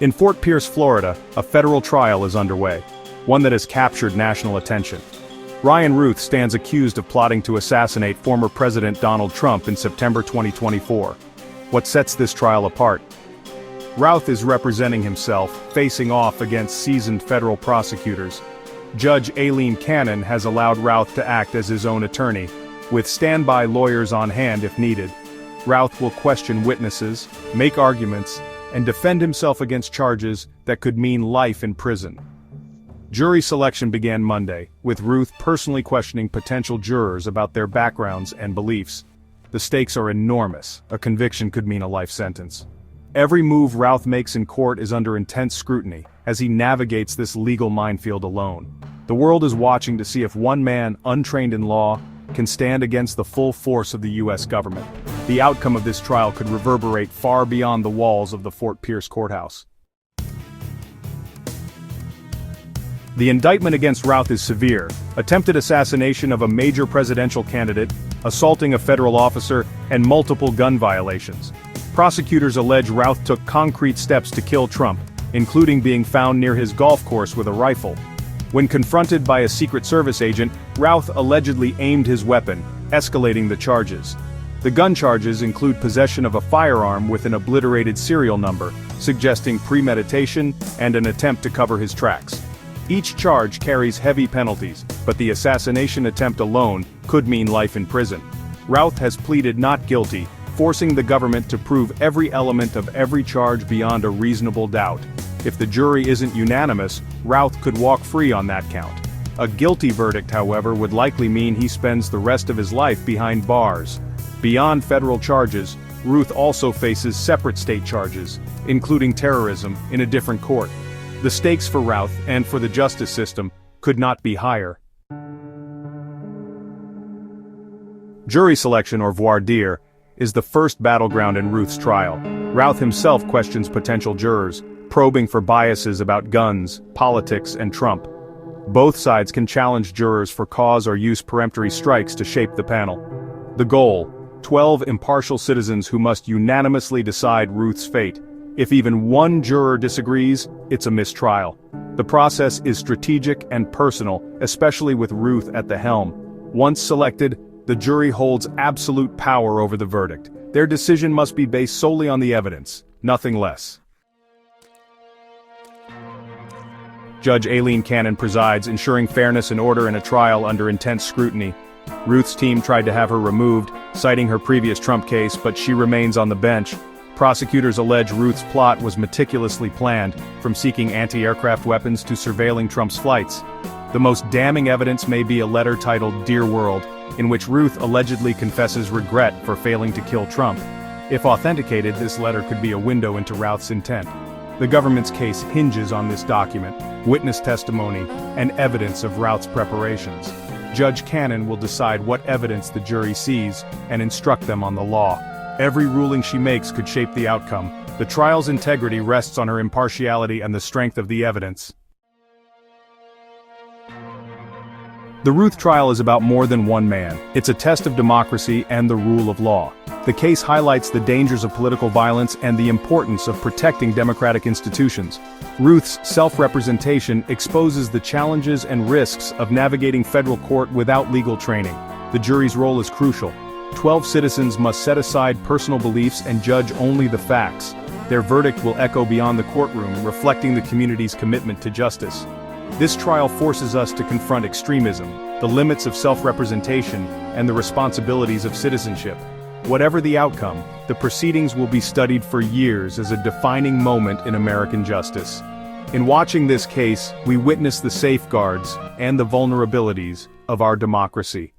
In Fort Pierce, Florida, a federal trial is underway, one that has captured national attention. Ryan Routh stands accused of plotting to assassinate former President Donald Trump in September 2024. What sets this trial apart? Routh is representing himself, facing off against seasoned federal prosecutors. Judge Aileen Cannon has allowed Routh to act as his own attorney, with standby lawyers on hand if needed. Routh will question witnesses, make arguments, and defend himself against charges that could mean life in prison. Jury selection began Monday, with Routh personally questioning potential jurors about their backgrounds and beliefs. The stakes are enormous. A conviction could mean a life sentence. Every move Routh makes in court is under intense scrutiny, as he navigates this legal minefield alone. The world is watching to see if one man, untrained in law, can stand against the full force of the U.S. government. The outcome of this trial could reverberate far beyond the walls of the Fort Pierce courthouse. The indictment against Routh is severe: attempted assassination of a major presidential candidate, assaulting a federal officer, and multiple gun violations. Prosecutors allege Routh took concrete steps to kill Trump, including being found near his golf course with a rifle. When confronted by a Secret Service agent, Routh allegedly aimed his weapon, escalating the charges. The gun charges include possession of a firearm with an obliterated serial number, suggesting premeditation and an attempt to cover his tracks. Each charge carries heavy penalties, but the assassination attempt alone could mean life in prison. Routh has pleaded not guilty, forcing the government to prove every element of every charge beyond a reasonable doubt. If the jury isn't unanimous, Routh could walk free on that count. A guilty verdict, however, would likely mean he spends the rest of his life behind bars. Beyond federal charges, Routh also faces separate state charges, including terrorism, in a different court. The stakes for Routh, and for the justice system, could not be higher. Jury selection, or voir dire, is the first battleground in Routh's trial. Routh himself questions potential jurors, probing for biases about guns, politics, and Trump. Both sides can challenge jurors for cause or use peremptory strikes to shape the panel. The goal: 12 impartial citizens who must unanimously decide Routh's fate. If even one juror disagrees, it's a mistrial. The process is strategic and personal, especially with Routh at the helm. Once selected, the jury holds absolute power over the verdict. Their decision must be based solely on the evidence, nothing less. Judge Aileen Cannon presides, ensuring fairness and order in a trial under intense scrutiny. Routh's team tried to have her removed, citing her previous Trump case, but she remains on the bench. Prosecutors allege Routh's plot was meticulously planned, from seeking anti-aircraft weapons to surveilling Trump's flights. The most damning evidence may be a letter titled "Dear World," in which Routh allegedly confesses regret for failing to kill Trump. If authenticated, this letter could be a window into Routh's intent. The government's case hinges on this document, witness testimony, and evidence of Routh's preparations. Judge Cannon will decide what evidence the jury sees and instruct them on the law. Every ruling she makes could shape the outcome. The trial's integrity rests on her impartiality and the strength of the evidence. The Routh trial is about more than one man. It's a test of democracy and the rule of law. The case highlights the dangers of political violence and the importance of protecting democratic institutions. Routh's self-representation exposes the challenges and risks of navigating federal court without legal training. The jury's role is crucial. 12 citizens must set aside personal beliefs and judge only the facts. Their verdict will echo beyond the courtroom, reflecting the community's commitment to justice. This trial forces us to confront extremism, the limits of self-representation, and the responsibilities of citizenship. Whatever the outcome, the proceedings will be studied for years as a defining moment in American justice. In watching this case, we witness the safeguards and the vulnerabilities of our democracy.